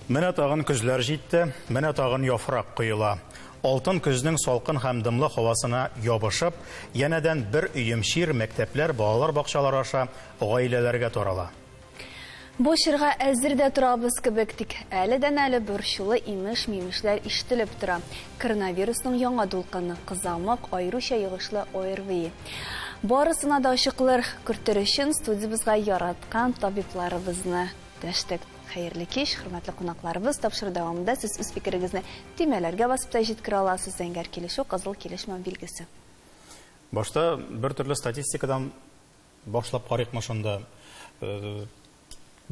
Менә тагын көзләр җитте, менә тагын яфрак коела. Алтын көзнең салкын һәм дымлы һавасына ябышып, янәдән бер өем шир мәктәпләр, балалар бакчалары аша гаиләләргә тарала. Бу чирга әзер дә торабыз кебек, тик әледән-әле борчулы имеш-мимешләр ишетелеп тора. Коронавирусның яңа дулкыны, кызамык, аеруча йогышлы ОРВИ. Барысына да ачыклар кертер өчен студиябызга яраткан табибларыбызны дәштек. Хәерле кич, хөрмәтле кунакларыбыз, тапшыру дәвамында сез үз фикерегезне төймәләргә басып та җиткерә аласыз. Зәңгәр килешү, кызыл килешмә билгесе. Башта бер төрле статистикадан башлап карыйкмы шунда.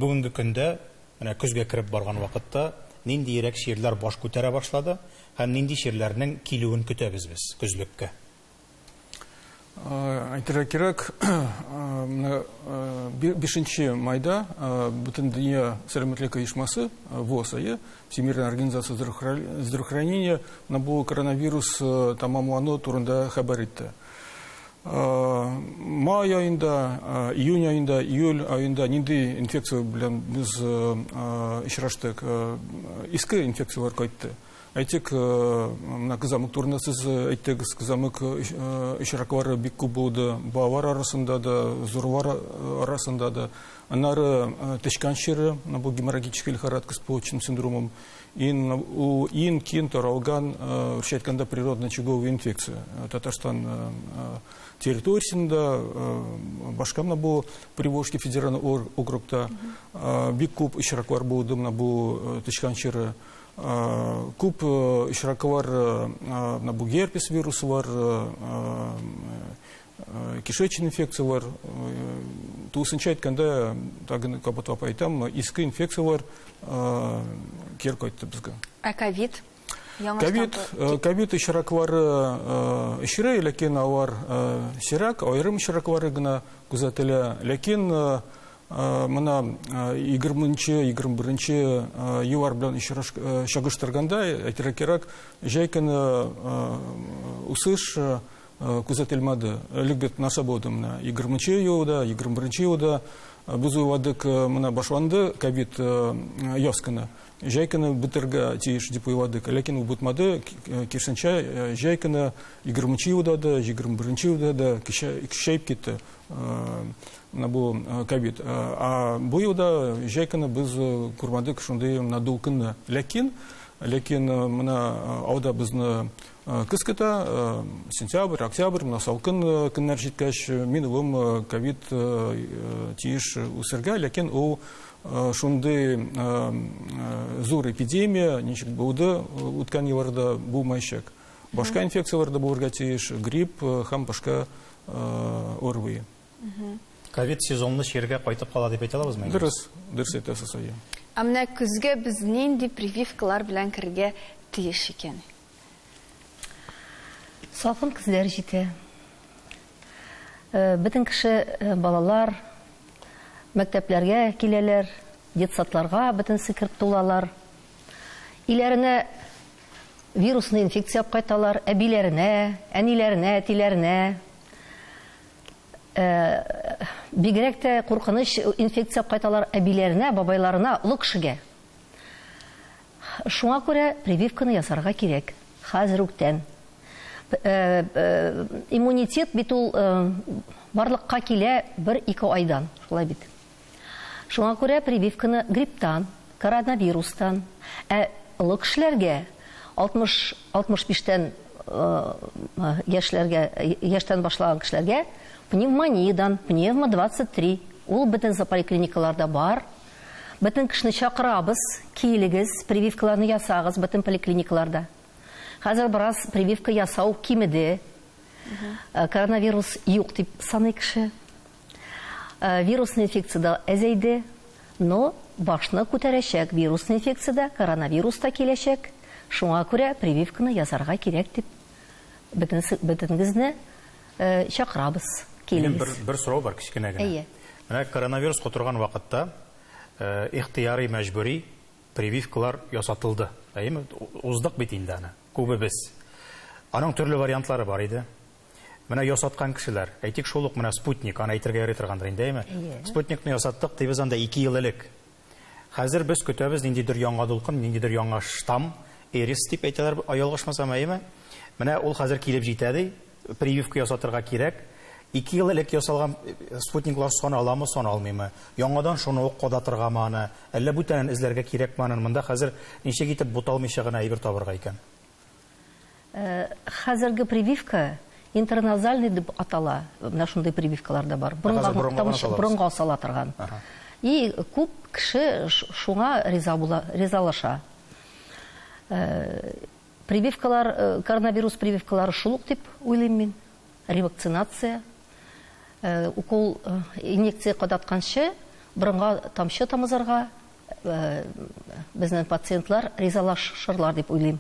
Бүгенге көндә, менә көзгә кирип барган вакытта, нинди ирек ширләр баш күтәрә башлады һәм нинди ширләрнең килүен көтәбез без көзлеккә. Айтырга кирәк, 5 майда Бөтен дөнья сәламәтлек оешмасы ВОЗ, Всемирная организация здравоохранения, бу коронавирус тамамлану турында хәбәр итте. Май айында, июнь айында, июль айында нинди инфекция белән без очраштык. Иске инфекциялар кайтты. Әйтик, кызамык турында сез әйттегез, кызамык очраклары бик күп булды. Балалар арасында да, зурлар арасында да. Аннары тешкән чире, бу геморрагическая лихорадка с почечным синдромом. Ин кин таралган, русча әйткәндә, природно-очаговая инфекция. Татарстан территориясендә, башка бу Приволжский федеральный округта бик күп очраклар булды, бу тешкән чире. Күп очраклар, бу герпес вирусы бар, кишечный инфекциялар. Тулысынча әйткәндә, тагын кабатлап әйтәм, иске инфекциялар кире кайтты безгә. Ковид? Ковид очраклары ишре, ләкин алар сирәк, аерым очраклары гына күзәтелә. Ләкин Мына 20-21 еллар белән чагыштырганда, әйтергә кирәк, җәй көне үсеш күзәтелмәде. Элек бит нәрсә булды менә 20 елда, 21 елда без уйладык, менә башланды ковид яз көне. Җәй көне бетергә тиеш дип уйладык, ләкин ул бетмәде. Кирсенчә җәй көне 20 елда да, 21 елда да кичәйеп китте. Бу ковид. Бу елда җәй көне без күрмәдек шундый надулкынны. Ләкин менә алда безне кыз көтә, сентябрь, октябрь, салкын көннәр җиткәч, минимум ковид тиеш үсәргә, ләкин ул шундый зур эпидемия ничек булды, үткән елларда булмаячак. Башка инфекцияларда булырга тиеш, грипп һәм башка ОРВИ. Ковид сезонлы чиргә кайтып кала дип әйтә алабызмы? Дөрес әйтәсез. Менә көзгә без нинди прививкалар белән кергә тиеш икән? Салкын көзләр җитә. Бөтен кеше балалар мәктәпләргә киләләр, детсадларга бөтен сикереп тулалар. Иләренә вирусны инфекция кайталар, әбиләренә, әниләренә, әтиләренә. Бигрәк тә куркыныч инфекция кайталар әбиләренә, бабайларына, олы кешегә. Шуңа күрә прививканы ясарга кирәк. Хәзер үктән. Иммунитет бит ул барлыкка килә 1-2 айдан, шулай бит. Шуңа күрә прививканы грипптан, коронавирустан, олы кешеләргә 60-65 яшьтән башлаган кешеләргә пневмониядән, пневмо 23, ул бөтен поликлиникаларда бар. Бөтен кешене чакырабыз, килегез, прививкаларны ясагыз бөтен поликлиникаларда. Хәзер бераз прививка ясау кимеде. Коронавирус юк дип саный кеше. Вирусный инфекцияда әзәйде, но башны күтәрәчәк. Вирусный инфекцияда, коронавируста киләчәк. Шуңа күрә прививканы ясарга кирәк дип бөтенегезне чакырабыз. Бер сорау бар кичкенә генә. Менә коронавирус котырган вакытта ихтияри мәҗбүри прививкалар ясатылды. Әйеме? Уздык бит инде аны. Күбебез. Аның төрле вариантлары бар иде. Менә ясаткан кешеләр, әйтик шул ук менә спутник, аны әйтергә ярый торгандыр инде, әйме? Спутникны ясаттык, дибез анда 2 ел элек. Хәзер без көтәбез ниндидер яңа дулкын, ниндидер яңа штамм, эрис дип әйтәләр, аялгышмасам әйме. Менә ул хәзер килеп җитә ди, прививка ясатырга кирәк. 2 ел элек ясалган спутниклар саны аламы, сон алмыймы? Яңадан шуны ук кадатырга маны, әллә бүтәнен эзләргә кирәк маны? Монда хәзер ничек итеп буталмыйча гына әйбер табырга икән? Хәзерге прививка интерназальный дип атала. Менә шундый прививкалар да бар. Борынга сала торган. И күп кеше шуңа ризалаша. Прививкалар, коронавирус прививкалары шул дип уйлыйм мин. Ревакцинация, укол инъекция кадатканчы борынга тамчы тамызырга безнең пациентлар ризалашырлар дип уйлыйм.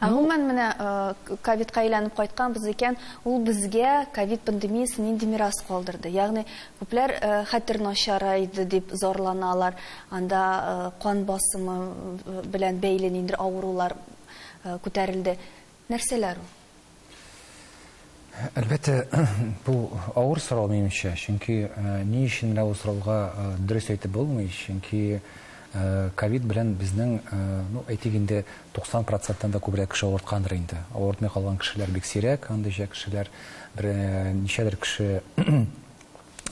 Гомумән менә ковидка әйләнеп кайткан без икән, ул безгә ковид пандемиясе нинди мирас калдырды. Ягъни күпләр хәтер начарайды дип зарланалар. Анда кан басымы белән бәйле ниндидер авырулар күтәрелде. Нәрсәләр ул? Әлбәттә, бу авыр сорау минемчә, чөнки ни өчен менә ул сорауга дөрес әйтеп булмый, чөнки ковид белән безнең, әйтик инде 90%-тан да күбрәк кеше авырткандыр инде. Авыртмый калган кешеләр бик сирәк, андый кешеләр ничәдер кеше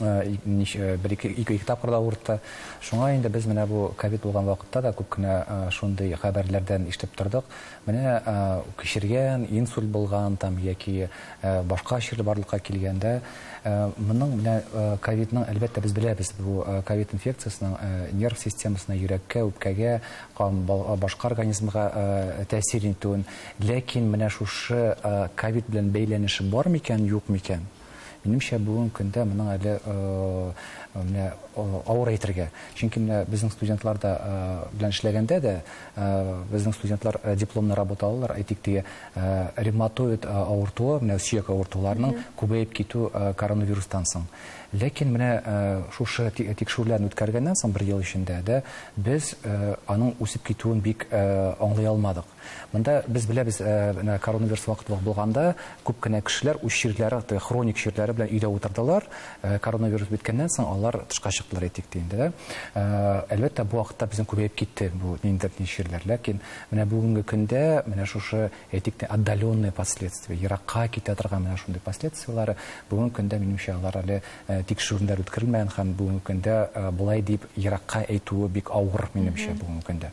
bir-iki тапкырда авыртты. Шуңа инде без менә бу ковид булган вакытта да күп кенә шундый хәбәрләрдән ишетеп тордык. Менә кичергән, инсульт булган там яки башка чирле барлыкка килгәндә, моның менә ковидның әлбәттә без беләбез, бу ковид инфекциясының нерв системасына, йөрәккә, үпкәгә, башка организмга тәэсир итүен, ләкин менә шушы ковид белән бәйләнеше бар микән, юк микән? Минемчә, бүгенге көндә моның әле авыр әйтергә. Чөнки безнең студентлар да белән эшләгәндә дә, безнең студентлар дипломны работа алалар, әйтик ди, ревматоид авыртуы, менә сөяк авыртуларның күбәеп китү коронавирустан соң. Ләкин менә шушы тикшерүләрне үткәргәннән соң 1 ел эчендә дә без аның үсеп китүен бик аңлый алмадык. Монда без беләбез, коронавирус вакыты булганда күп кенә кешеләр үз чирләре, хроник чирләре белән өйдә утырдылар. Коронавирус биткәннән соң алар тышка чыктылар, әйтик ди инде. Әлбәттә, бу вакытта безнең күбәеп китте бу ниндидер чирләр. Ләкин менә бүгенге көндә менә шушы әйтик ди отдаленные последствия, еракка китә торган менә шундый последствиялары бүгенге көндә минемчә алар әле тикшерүләр үткәрелмәгән һәм бүгенге көндә булай дип еракка әйтүе бик авыр минемчә бүгенге көндә.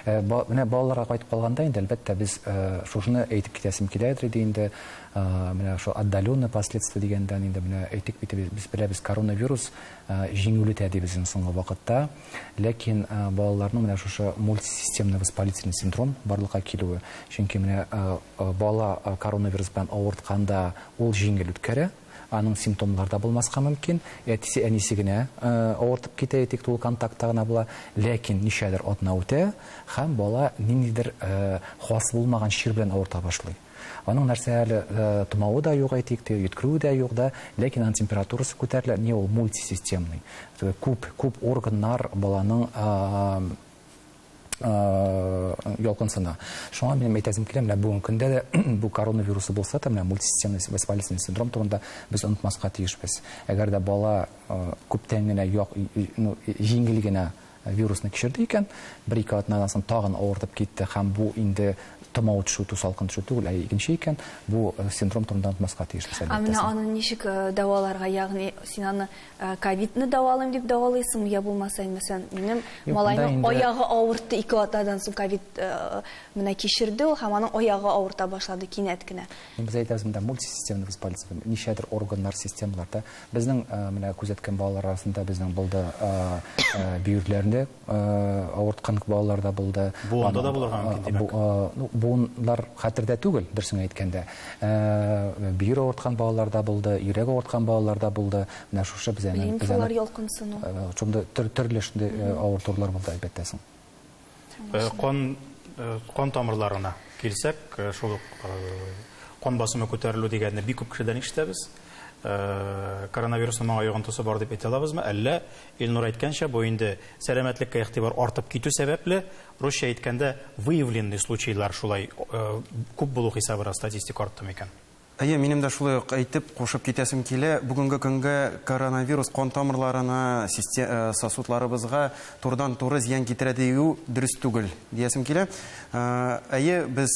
Менә балаларга кайтып калганда инде әлбәттә без шушыны әйтеп китәсем киләдер иде инде. Менә шу отдаленные последствия дигәндән инде менә әйтик бит, без беләбез, коронавирус җиңелүтә ди безнең соңгы вакытта. Ләкин балаларның менә шушы мультисистемный воспалительный синдром барлыкка килүе, чөнки менә бала коронавирус белән авыртканда ул җиңел үткәрә. Аның симптомлары да булмаска мөмкин. Әнисе генә авыртып китә, әйтик, ул контактта гына була. Ләкин ничәдер атна үтә һәм бала ниндидер хас булмаган чир белән авырта башлый. Аның нәрсә әле тумавы да юк, әйтик, йөткерүе дә юк да, ләкин аның температурасы күтәрелә. Не ул мультисистемный. Күп органнар баланың ялкынсына. Шуңа минем әйтәсем килә, менә бүгенге көндә дә бу коронавирусы булса да, менә мультисистемный воспалительный синдром турында без онытмаска тиешбез. Әгәр дә бала күптән генә җиңел генә вирусны кичерде икән, 1-2 атнадан соң тагын авыртып китте һәм бу инде томау төшү, салкын төшү түгел, ә икенче икән, бу синдром турында онытмаска тиешбез. Менә аны ничек дәваларга, ягъни син аны ковидны дәвалыйм дип дәвалыйсың, я булмаса, мәсәлән, минем малайның аягы авыртты 2 атнадан соң ковид менә кичерде, ул һәм аның аягы авырта башлады кинәт кенә. Без әйтәбез, монда мультисистемный воспалительный, ничәдер органнар, системаларда безнең менә күзәткән балалар арасында безнең булды бүйірләрендә авырткан балалар да булды. Буында да булырга мөмкин димәк. Буынлар хәтердә түгел, дөресен әйткәндә. Бүйір авырткан балалар да булды, йөрәк авырткан балалар да булды. Менә шушы безнең Лимфалар ялкынсыну. Шунда төрле авыртулар булды, әлбәттә соң. Кан тамырларына килсәк, шул кан басымы күтәрелү дигәнне бик күп кешедән ишетәбез. Коронавирусның моңа йогынтысы бар дип әйтә алабызмы? Әллә Илнур әйткәнчә, бу инде сәламәтлеккә игътибар артып китү сәбәпле, русча әйткәндә, выявленный случайлар шулай күп булу хисабына статистика артты микән? Минем дә шулай ук әйтеп, кушып китәсем килә. Бүгенге көнгә коронавирус кан тамырларына, сосудларыбызга турыдан-туры зыян китерә дию дөрес түгел, диясем килә. Без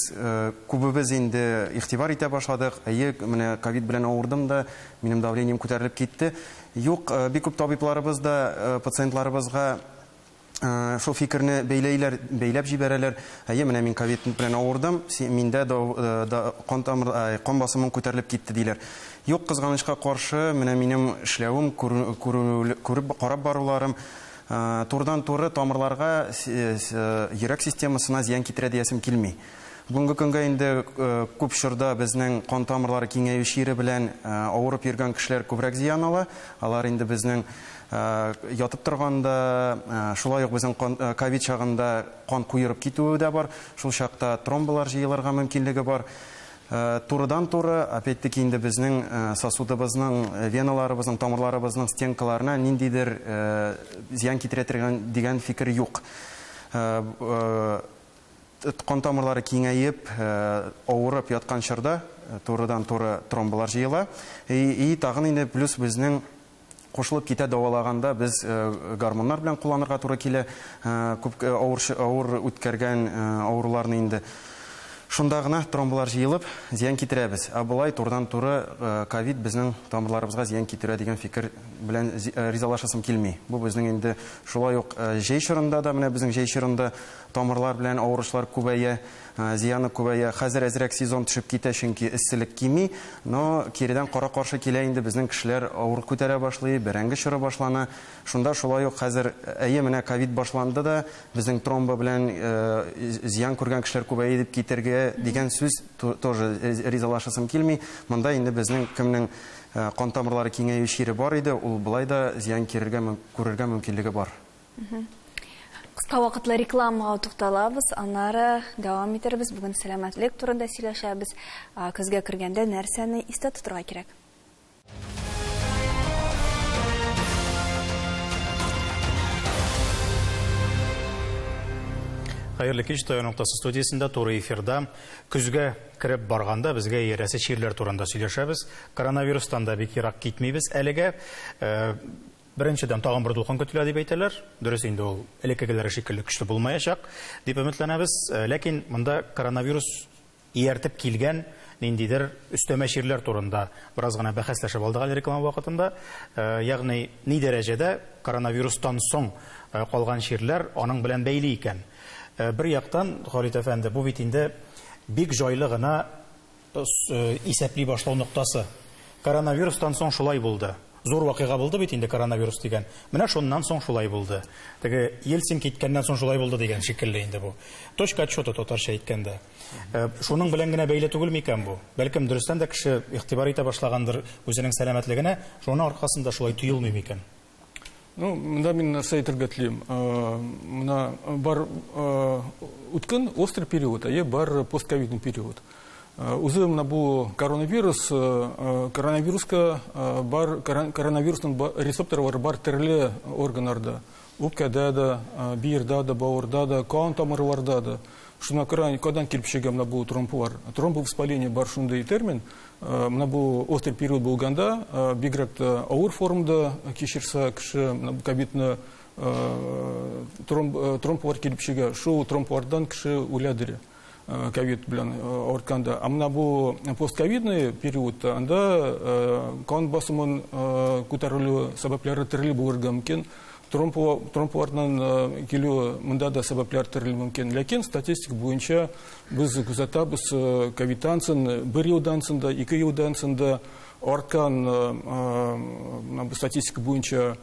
күбебез инде игътибар итә башладык. Менә ковид белән авырдым да, минем давлением күтәрелеп китте. Юк, бик күп табибларыбыз да пациентларыбызга шул фикерне бәйләп җибәрәләр. Менә мин ковид белән авырдым, миндә кан басымым күтәрелеп китте диләр. Юк, кызганычка каршы, менә минем эшләвем, күреп карап баруларым турыдан-туры тамырларга, йөрәк системасына зыян китерә диясем килми. Бүгенге көнгә инде күп чорда безнең кан тамырлары киңәю чире белән авырып йөргән кешеләр күбрәк зыян ала. Алар инде безнең ятып торганда, шулай ук безнең ковид чагында кан куерып китүе дә бар. Шул чакта тромболар җыелырга мөмкинлеге бар. Турыдан-туры, опять-таки инде безнең сосудыбызның, веналарыбызның, тамырларыбызның стенкаларына ниндидер зыян китерә дигән фикер юк. Кан тамырлары киңәеп, авырып яткан чорда турыдан-туры тромболар җыела. Тагын инде плюс безнең кушылып китә давалаганда без гормоннар белән кулланырга туры килә. Күп авыр үткәргән авыруларны инде шунда гына тромболар җыелып зыян китерәбез. Булай турыдан-туры ковид безнең тамырларыбызга зыян китерә дигән фикер белән ризалашасым килми. Бу безнең инде шулай ук җәй чорында да, менә безнең җәй чорында тамырлар белән авырышлар күбәя, зыяны күбәя. Хәзер әзрәк сезон төшеп китә, чөнки эсселек кими, но киридән кара-каршы килә инде безнең кешеләр авыр күтәрә башлый, бәрәңге чоры башлана. Шунда шулай ук хәзер менә ковид башланды да, безнең тромба белән зыян күргән кешеләр күбәя дип китергә дигән сүз тоже ризалашасым килми. Монда инде безнең кемнең кан тамырлары киңәю чире бар иде, ул булай да зыян күрергә мөмкинлеге бар. Кыска вакытлы рекламага тукталабыз, аннары дәвам итербез. Бүген сәламәтлек турында сөйләшәбез. Көзгә кергәндә нәрсәне истә тотырга кирәк? Хәерле кич, Таян ноктасы студиясында туры эфирда көзгә кирип барганда безгә ярәсе чирләр турында сөйләшәбез. Коронавирустан да бик ерак китмибез әлегә. Беренчедән тагын бер дулкын көтелә дип әйтәләр. Дөрес, инде ул элеккегеләре шикелле көчле булмаячак дип өметләнәбез. Ләкин монда коронавирус ияртеп килгән ниндидер өстәмә чирләр турында бераз гына бәхәсләшеп алдык әле реклама вакытында. Ягъни ни дәрәҗәдә коронавирустан соң калган чирләр аның белән бәйле икән. Бер яктан, Халит әфәнде, бу бит инде бик җайлы гына исәпли башлау ноктасы. Коронавирустан соң шулай булды. Зур вакыйга булды бит инде коронавирус дигән. Менә шуннан соң шулай булды. Теге Ельцин киткәннән соң шулай булды дигән шикелле инде бу. Точка отсчета татарча әйткәндә. Шуның белән генә бәйле түгел микән бу? Бәлкем дөрестән дә кеше игътибар итә башлагандыр үзенең сәламәтлегенә, шуның аркасында шулай тоелмый микән? Монда мин нәрсә әйтергә телим. Менә бар үткән острый период, бар постковидный период. Үзе менә бу коронавируска бар, коронавирусның рецепторлары бар төрле органнарда. Үпкәдә дә, биердә дә, бавырда да, кан тамырларда да. Шуңа күрә кайдан килеп чыга менә бу тромб воспаление бар шундый термин. Менә бу острый период булганда, бигрәк авыр формада кичерсә кеше ковидны тромблар килеп чыга. Шул тромблардан кеше үләдер. Ковид белән авыртканда. Менә бу постковидный период, анда кан басымын күтәрелү сәбәпләре төрле булырга мөмкин. Тромблардан килү монда да сәбәпләр төрле мөмкин. Ләкин статистика буенча без күзәтәбез ковидтан соң 1 елдан соң да, 2 елдан соң да арткан статистика буенча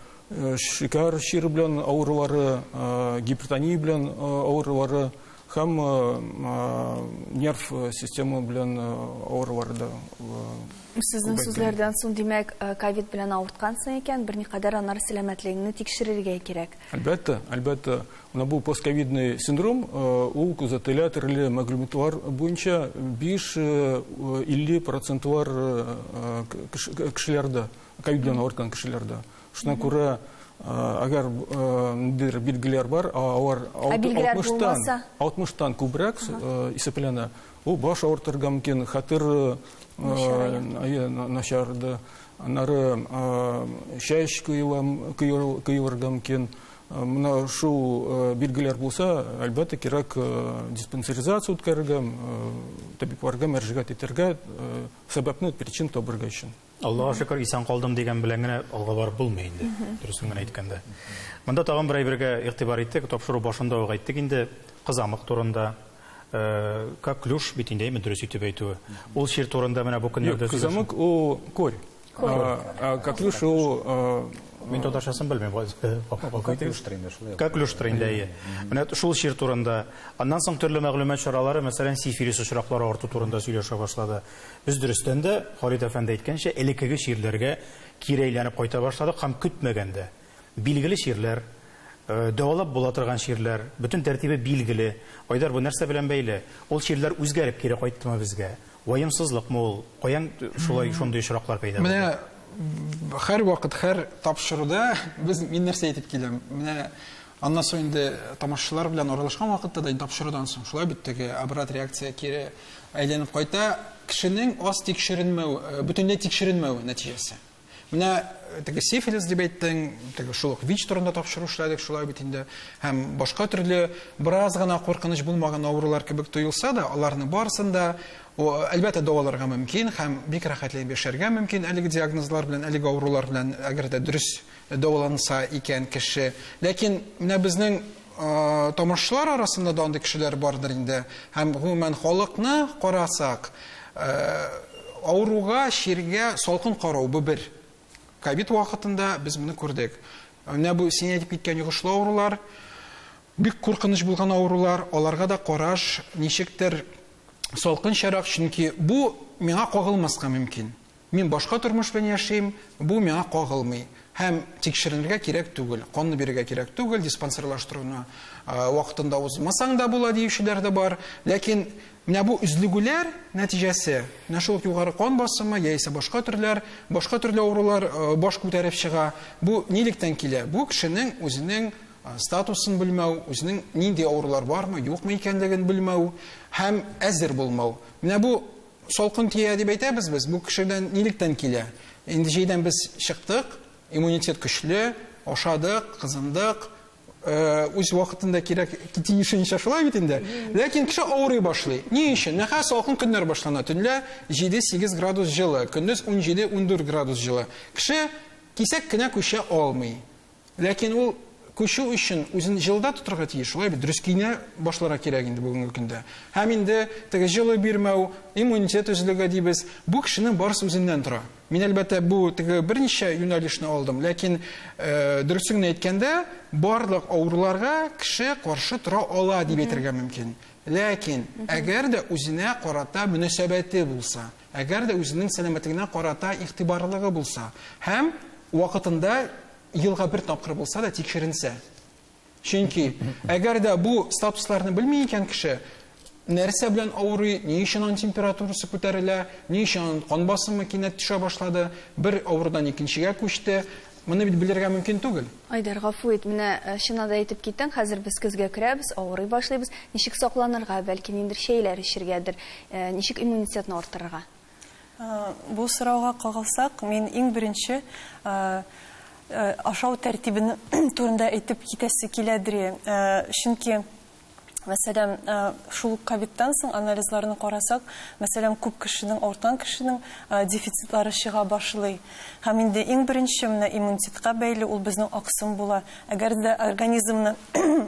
шикәр чире белән авырулары, гипертония белән авырулары һәм нерв система белән авырулары да. Сезнең сүзләрдән соң, димәк, ковид белән авырткансың икән, берникадәр аннары сәламәтлегеңне тикшерергә кирәк. Әлбәттә. Менә бу постковидный синдром, ул күзәтелә төрле мәгълүматлар буенча 5-50% кешеләрдә, ковид белән авырткан кешеләрдә. Шуңа күрә Agar bilgiler var, bilgiler bulmasa? 60'tan kübrek isepлене. O baş ağrıtırga mümkün, hatır naşardı, anları şeş kıyırga mümkün. Mına şu bilgiler bulsa, elbette kerak dispансеризация үткәрергә, табибларга мөрәҗәгать итәргә, сәбәпне, причин табырга өчен. Аллаға шөкер, исән калдым дигән белән генә алга барып булмый инде. Дөресен генә әйткәндә. Монда тагын бер әйбергә игътибар иттек, тапшыру башында ук әйттек инде, кызамык турында. Коклюш бит инде, дөрес итеп әйтүе. Ул шир турында менә бу көннәрдә Кызамык о корь. Коклюш о Мин татарчасын белмим. Коклюш тренде. Менә шул шир турында. Аннан соң төрле мәгълүмат чаралары, мәсәлән, сифилис очраклары арту турында сөйләшә башлады. Без дөрестән дә Халид әфәнде әйткәнчә, элекеге ширләргә кире әйләнеп кайта башладык һәм көтмәгәндә. Билгеле ширләр, дәвалап була торган ширләр, бөтен тәртибе билгеле. Айдар, бу нәрсә белән бәйле? Ул ширләр үзгәреп кире кайттымы безгә? Ваемсызлыкмы ул? Каян шулай шундый очраклар пәйда булды? Менә һәр вакыт, һәр тапшыруда без мин нәрсә әйтеп киләм. Менә аннан соң инде тамашачылар белән аралашкан вакытта да тапшырудан соң шулай бит теге обрат реакция кире әйләнеп кайта, кешенең аз тикшеренмәү, бөтенләй тикшеренмәү нәтиҗәсе. Менә теге сифилис дип әйттең, теге шул ВИЧ турында тапшыру эшләдек, шулай бит инде. Һәм башка төрле бераз гына куркыныч булмаган авырулар кебек тоелса да, аларның барысында әлбәттә дәваларга мөмкин һәм бик рәхәтләнеп яшәргә мөмкин әлеге диагнозлар белән, әлеге авырулар белән, әгәр дә дөрес дәваланса икән кеше. Ләкин менә безнең тамашачылар арасында да андый кешеләр бардыр инде. Һәм гомумән халыкны карасак, авыруга, ширгә салкын карау бу бер. Ковид вакытында без моны күрдек. Менә бу син әйтеп киткән йогышлы авырулар, бик куркыныч булган авырулар, аларга да караш ничектер салкынчарак, чөнки бу миңа кагылмаска мөмкин. Мин башка тормыш белән яшим, бу миңа кагылмый. Һәм тикшеренергә кирәк түгел, канны бирергә кирәк түгел, диспансерлаштыруны вакытында узмасаң да була диючеләр дә бар. Ләкин менә бу үзлегүләр нәтиҗәсе, менә шул югары кан басымы яисә башка төрле авырулар баш күтәреп чыга. Бу нилектән килә? Бу кешенең үзенең статусын белмәү, үзенең нинди авырулар бармы, юкмы икәнлеген белмәү һәм әзер булмау. Менә бу салкын тия дип әйтәбез без. Бу кешедән нилектән килә? Инде җәйдән без чыктык, иммунитет көчле, ашадык, кызындык, үз вакытында кирәк китешенчә шулай бит инде. Ләкин кеше авырый башлый. Ни өчен? Нәһә салкын көннәр башлана. Төнлә 7-8 градус җылы, көндез 17-14 градус җылы. Кеше кисәк кенә күчә алмый. Ләкин ул күчү өчен үзен җылда тотырга тиеш. Шулай бит дөрес киенә башларга кирәк инде бүгенге көндә. Һәм инде теге җылы бирмәү, иммунитет үзлеге дибез, бу кешенең барысы үзеннән тора. Мин әлбәттә бу теге берничә юнәлешне алдым, ләкин дөресен әйткәндә, барлык авыруларга кеше каршы тора ала дип әйтергә мөмкин. Ләкин әгәр дә үзенә карата мөнәсәбәте булса, әгәр дә үзенең сәламәтлегенә карата игътибарлыгы булса, һәм вакытында елга бер тапкыр булса да тикшеренсә. Чөнки әгәр дә бу статусларны белми икән кеше, нәрсә белән авырый, ни өчен аның температурасы күтәрелә, ни өчен кан басымы кинәт төшә башлады, бер авырудан икенчегә күчте, моны бит белергә мөмкин түгел. Айдар, гафу ит, менә чыннада әйтеп киттең, хәзер без көзгә керәбез, авырый башлыйбыз. Ничек сакланырга, бәлки ниндер шәйләр эчергәдер, ничек иммунитетны арттырырга? Бу сорауга кагылсак, мин иң беренче ашау тәртибен турында әйтеп китәсе киләдер. Чөнки мәсәлән, шул ковидтан соң анализларны карасак, мәсәлән, күп кешенең, ортан кешенең дефицитлары чыга башлый. Һәм инде иң беренче менә иммунитетка бәйле ул безнең аксым була. Әгәр дә организмны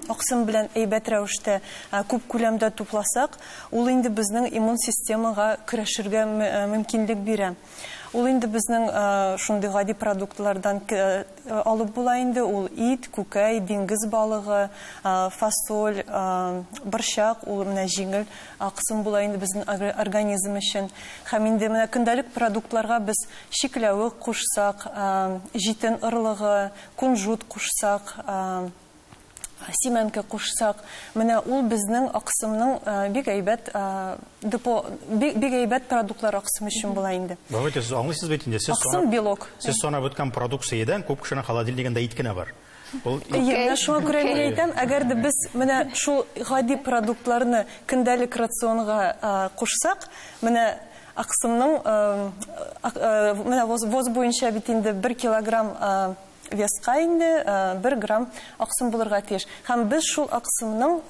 аксым белән әйбәт рәвештә күп күләмдә тупласак, ул инде безнең иммун системага көрәшергә мөмкинлек бирә. Ул инде безнең шундый гади продуктлардан алып була инде, ул ит, күкәй, диңгез балыгы, фасоль, борчак, ул менә җиңел аксым була инде безнең организм өчен. Һәм инде менә көндәлек продуктларга без чикләвек кушсак, җитен ырлыгы, кунжут кушсак, симәнкә кушсак, менә ул безнең аксымның бик әйбәт продуктлар аксым өчен була инде. Аңлыйсыз бит инде, аксым белок. Сез санап үткән продукциядән күп кешенең холодильнигында ит кенә бар. Менә шуңа күрә мин әйтәм, әгәр дә без менә шул гади продуктларны көндәлек рационга кушсак, менә аксымның менә воз буенча бит инде 1 килограмм веска инде 1 грамм аксым булырга тиеш. Һәм без шул аксымның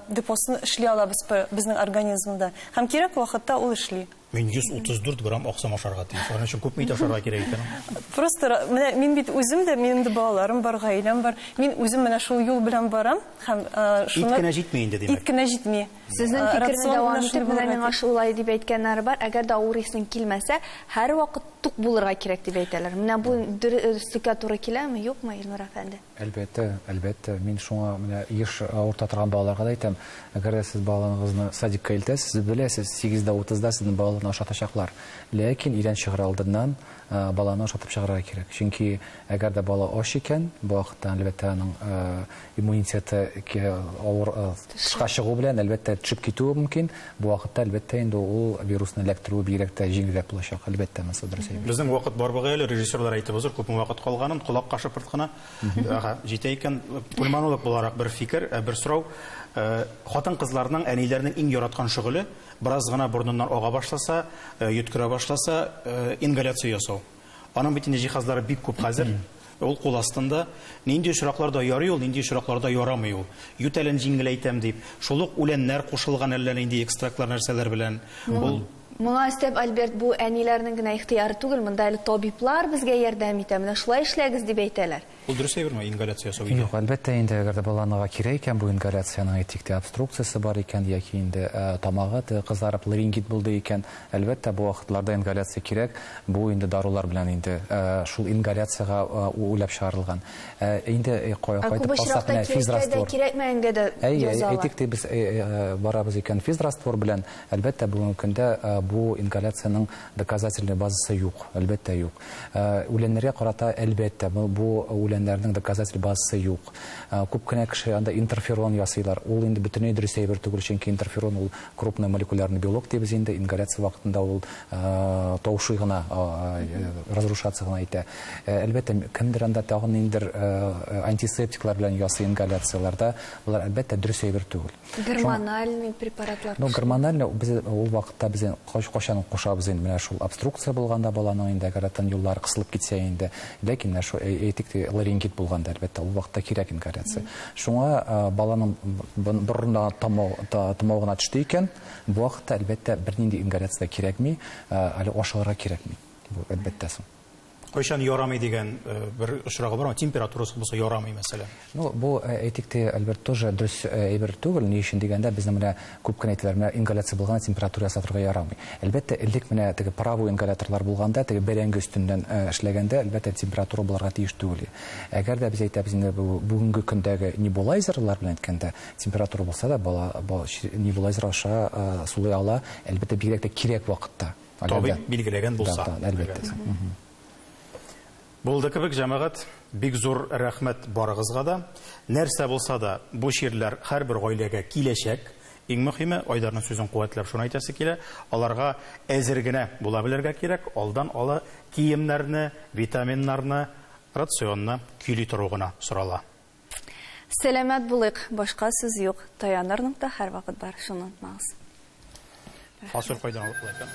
депосын эшли алабыз безнең организмда. Һәм кирәк вакытта ул эшли. Мен 134 грамм аксым ашарга тиеш. Аның өчен күпме ит ашарга кирәк икән? Просто менә мин бит үзем дә, минем дә балаларым бар, гаиләм бар. Мин үзем менә шул юл белән барам һәм шуны Ит кенә җитми инде димәк. Ит кенә җитми. Сезнең фикерне дәвам итеп, менә миңа шулай дип әйткәннәр бар. Әгәр дә авыр исең килмәсә, һәр вакыт тук булырга кирәк дип әйтәләр. Менә бу дөрескә туры киләме, юкмы, Илнур әфәнде? Әлбәттә, мин шуңа менә еш авырта торган балаларга да әйтәм, әгәр сез балаларыгызны садикка илтәсез, беләсез, 8:30-да сезнең балаларны ашатачаклар. Ләкин өйдән чыгыр алдыннан баланы ашатып чыгарга кирәк. Чөнки әгәр дә бала аш икән, бу вакытта әлбәттә аның иммунитеты авыр тышка чыгу белән әлбәттә төшеп китүе мөмкин. Бу вакытта әлбәттә инде ул вирусны эләктерү бигрәк тә җиңелрәк булачак. Әлбәттә, мәсәлән, дөрес әйтәм. Безнең вакыт бар бугай әле, режиссерлар әйтеп узыр, күпме вакыт калганын, кулак кашып пырткына. Җитә икән, кульманолог буларак бер фикер, бер сорау. Хатын-кызларның, әниләрнең иң яраткан шөгыле бераз гына бурныннан ага башласа, йөткерә башласа, ингаляция ясау. Аның бит инде җиһазлары бик күп хәзер. Ул кул астында. Нинди очракларда ярый ул, нинди очракларда ярамый ул. Ютәлен җиңеләйтәм дип, шулык үләннәр кушылган әллә нинди экстрактлар нәрсәләр белән. Ул Моңа өстәп, Альберт, бу әниләрнең генә ихтыяры түгел, монда әле табиблар безгә ярдәм итә. Менә шулай эшләгез дип әйтәләр. ул дөрес әйберме, ингаляция ясау? Юк, әлбәттә инде әгәр дә баланага кирәк икән, бу ингаляцияның әйтик обструкциясе бар икән, яки инде тамагы кызарып ларингит булды икән, әлбәттә бу вакытларда ингаляция кирәк. Бу инде дарулар белән инде шул ингаляцияга уйлап чыгарылган. Инде кайтып калсак, физраствор кирәкмәгәнгә дә язалар. Әйтик, без барабыз икән физраствор белән, әлбәттә бүгенге көндә бу ингаляцияның доказательный базасы юк, әлбәттә юк. Үләннәргә карата әлбәттә бу үләннәрнең доказательный базасы юк. Күп кенә кеше анда интерферон ясыйлар. Ул инде бөтенләй дөрес әйбер түгел, чөнки интерферон ул крупный молекулярный белок дибез инде, ингаляция вакытында ул таушый гына, разрушаться гына итә. Әлбәттә кемдер анда тагын индер антисептиклар белән ясый ингаляцияларда, булар әлбәттә дөрес әйбер түгел. Гормональный препаратлар. Гормональный без ул вакытта без кашан кушабыз инде, менә шул обструкция булганда баланың инде гаратан юллары кысылып китсә инде, ләкин менә шул әйтик ларингит булганда әлбәттә ул вакытта кирәк ингаляция. Шуңа баланың борынына тамагына төште икән, бу вакытта әлбәттә бернинди ингаляция кирәкми, әле ашарга кирәкми. Бу әлбәттә соң. Кайчан ярамый дигән бер очрагы бармы? Температурасы булса ярамый мәсәлән. Ну, бу әйтик әлбәттә тоже дөрес әйбер түгел, ни өчен дигәндә безнең менә күп кенә әйтәләр, менә ингаляция булган температура сатырга ярамый. Әлбәттә элек менә теге паровой ингаляторлар булганда, теге бәрәңге өстеннән эшләгәндә әлбәттә температура булырга тиеш түгел. Әгәр дә без әйтәбез инде бүгенге көндәге небулайзерлар белән әйткәндә температура булса да бала небулайзер аша сулый ала, әлбәттә бигрәк тә кирәк вакытта. Табиб билгеләгән булса. Әлбәттә. Булды кебек, җәмәгать, бик зур рәхмәт барыгызга да. Нәрсә булса да, бу ширләр һәрбер гаиләгә киләчәк. Иң мөһиме, Айдарның сүзен куәтләп шуны әйтәсе килә. Аларга әзер генә була белергә кирәк. Алдан ала киемнәрне, витаминнарны, рационны көйли тору гына сорала. Сәламәт булыйк, башка сүз юк. Таянырның да һәр вакыт бар, шуны онытмагыз. Фасыл кайдан алып калган?